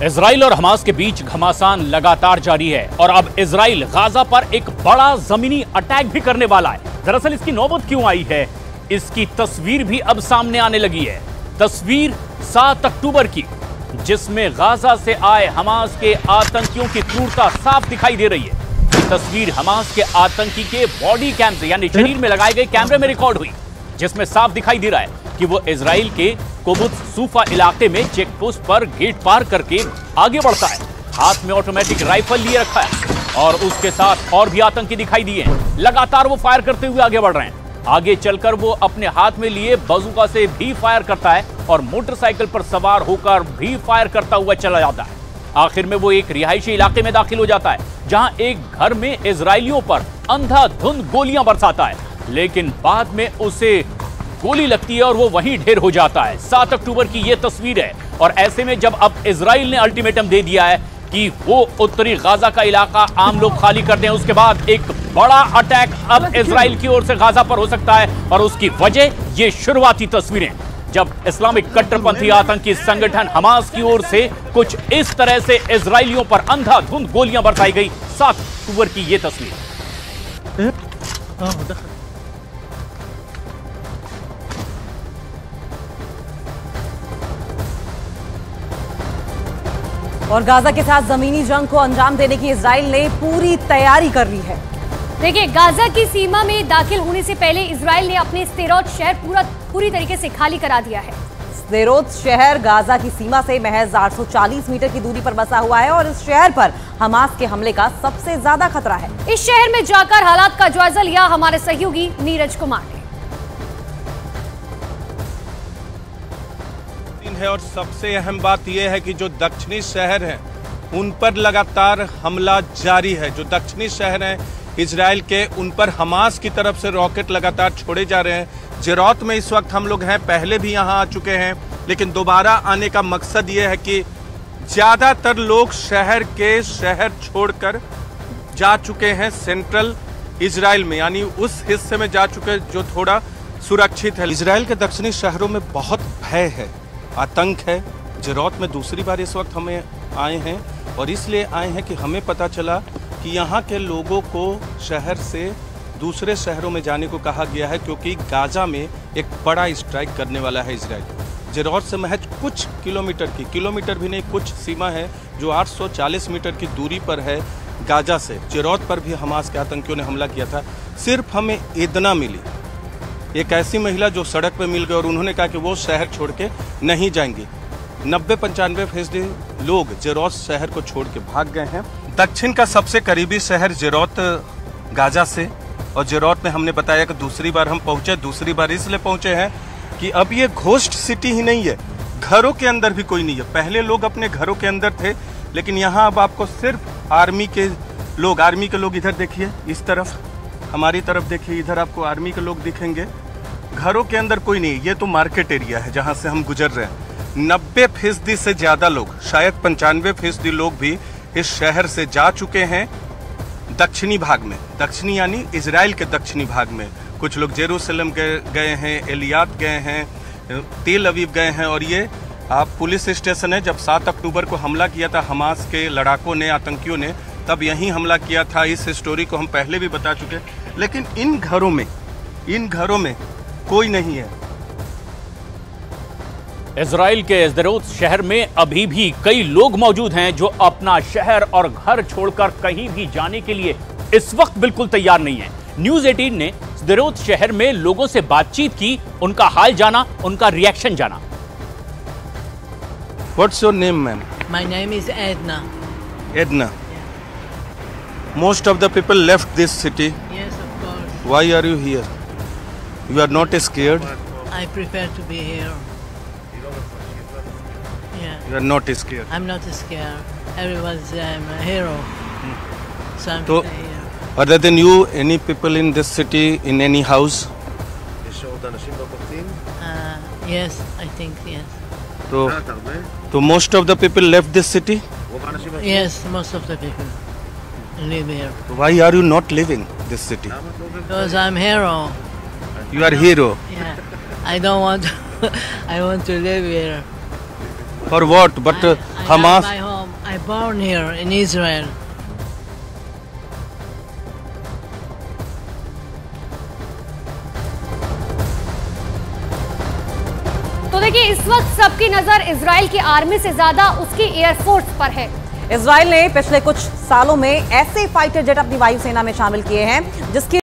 Israel और Hamas के बीच घमासान लगातार जारी है और अब इजराइल गाजा पर एक बड़ा जमीनी अटैक भी करने वाला है। दरअसल इसकी नौबत क्यों आई है, इसकी तस्वीर भी अब सामने आने लगी है। तस्वीर 7 अक्टूबर की, जिसमें गाजा से आए हमास के आतंकियों की क्रूरता साफ दिखाई दे रही है। ये तस्वीर हमास के आतंकी के बॉडी कैम से यानी शरीर में लगाए गए कैमरे में रिकॉर्ड हुई, जिसमें साफ दिखाई दे रहा है कि वो इजराइल के कुबुत्स सूफा इलाके में चेक पोस्ट पर गेट पार करके आगे बढ़ता है। हाथ में ऑटोमेटिक राइफल लिए रखा है और उसके साथ और भी आतंकी दिखाई दिए हैं। लगातार वो फायर करते हुए आगे बढ़ रहे हैं। आगे चलकर वो अपने हाथ में लिए बंदूक से भी फायर करता है और मोटरसाइकिल पर सवार होकर भी फायर करता हुआ चला जाता है। आखिर में वो एक रिहायशी इलाके में दाखिल हो जाता है, जहां एक घर में इजरायलियों पर अंधाधुंध गोलियां बरसाता है, लेकिन बाद में उसे गोली लगती है और वो वहीं ढेर हो जाता है। 7 अक्टूबर की ये तस्वीर है और ऐसे में जब अब इजराइल ने अल्टीमेटम दे दिया है कि वो उत्तरी गाजा का इलाका आम लोग खाली कर दें, उसके बाद एक बड़ा अटैक अब इजराइल की ओर से गाजा पर हो सकता है। और उसकी वजह ये शुरुआती तस्वीरें, जब इस्लामिक कट्टरपंथी आतंकी संगठन हमास की ओर से कुछ इस तरह से इजराइलियों पर अंधाधुंध गोलियां बरसाई गई। 7 अक्टूबर की ये तस्वीर। और गाजा के साथ जमीनी जंग को अंजाम देने की इजराइल ने पूरी तैयारी कर ली है। देखिए, गाजा की सीमा में दाखिल होने से पहले इजराइल ने अपने स्देरोत शहर पूरी तरीके से खाली करा दिया है। स्देरोत शहर गाजा की सीमा से महज 840 मीटर की दूरी पर बसा हुआ है और इस शहर पर हमास के हमले का सबसे ज्यादा खतरा है। इस शहर में जाकर हालात का जायजा लिया हमारे सहयोगी नीरज कुमार ने। है और सबसे अहम बात यह है कि जो दक्षिणी शहर हैं उन पर लगातार हमला जारी है। जो दक्षिणी शहर हैं इजराइल के, उन पर हमास की तरफ से रॉकेट लगातार छोड़े जा रहे हैं। जेरौत में इस वक्त हम लोग हैं, पहले भी यहां आ चुके हैं, लेकिन दोबारा आने का मकसद यह है कि ज़्यादातर लोग शहर छोड़कर जा चुके हैं सेंट्रल इजराइल में, यानी उस हिस्से में जा चुके जो थोड़ा सुरक्षित है। इजराइल के दक्षिणी शहरों में बहुत भय है, आतंक है। जेरौत में दूसरी बार इस वक्त हमें आए हैं और इसलिए आए हैं कि हमें पता चला कि यहाँ के लोगों को शहर से दूसरे शहरों में जाने को कहा गया है, क्योंकि गाजा में एक बड़ा स्ट्राइक करने वाला है इजराइल। जेरौत से महज कुछ किलोमीटर भी नहीं, कुछ सीमा है जो 840 मीटर की दूरी पर है गाजा से। जेरौत पर भी हमास के आतंकियों ने हमला किया था। सिर्फ हमें एदना मिली, एक ऐसी महिला जो सड़क पे मिल गई और उन्होंने कहा कि वो शहर छोड़ के नहीं जाएंगी। 90-95% लोग जेरौत शहर को छोड़ के भाग गए हैं। दक्षिण का सबसे करीबी शहर जेरौत गाजा से, और जेरौत में हमने बताया कि दूसरी बार हम पहुंचे। दूसरी बार इसलिए पहुंचे हैं कि अब ये घोस्ट सिटी ही नहीं है, घरों के अंदर भी कोई नहीं है। पहले लोग अपने घरों के अंदर थे, लेकिन यहाँ अब आपको सिर्फ आर्मी के लोग इधर देखिए, इस तरफ हमारी तरफ देखिए, इधर आपको आर्मी के लोग दिखेंगे। घरों के अंदर कोई नहीं। ये तो मार्केट एरिया है जहां से हम गुजर रहे हैं। 90% से ज्यादा लोग, शायद 95% लोग भी इस शहर से जा चुके हैं दक्षिणी भाग में। दक्षिणी यानी इजराइल के दक्षिणी भाग में। कुछ लोग जेरूसलम गए हैं, एलियात गए हैं, तेल अवीव गए हैं। और ये पुलिस स्टेशन है। जब 7 अक्टूबर को हमला किया था हमास के लड़ाकों ने, आतंकियों ने, तब यहीं हमला किया था। इस स्टोरी को हम पहले भी बता चुके, लेकिन इन घरों में कोई नहीं है। इजराइल के स्देरोत शहर में अभी भी कई लोग मौजूद हैं जो अपना शहर और घर छोड़कर कहीं भी जाने के लिए इस वक्त बिल्कुल तैयार नहीं है। न्यूज़ 18 ने स्देरोत शहर में लोगों से बातचीत की, उनका हाल जाना, उनका रिएक्शन जाना। What's your name, ma'am? My name is Edna. Edna. Most of the people left this city. Yes, of course. Why are you here? You are not scared? I prefer to be here. Yeah. You are not scared. I'm not scared. Everyone's a hero. So I'm So, here. other than you, any people in this city, in any house? Yes, I think yes. So most of the people left this city? Yes, most of the people live here. Why are you not living this city? Because I'm hero. You are hero. Yeah. I want to live here. For what? But I Hamas. have my home. born here in Israel. तो देखिए, इस वक्त सबकी नजर Israel की army से ज्यादा उसकी एयरफोर्स पर है। इजराइल ने पिछले कुछ सालों में ऐसे फाइटर जेट अपनी वायुसेना में शामिल किए हैं जिसकी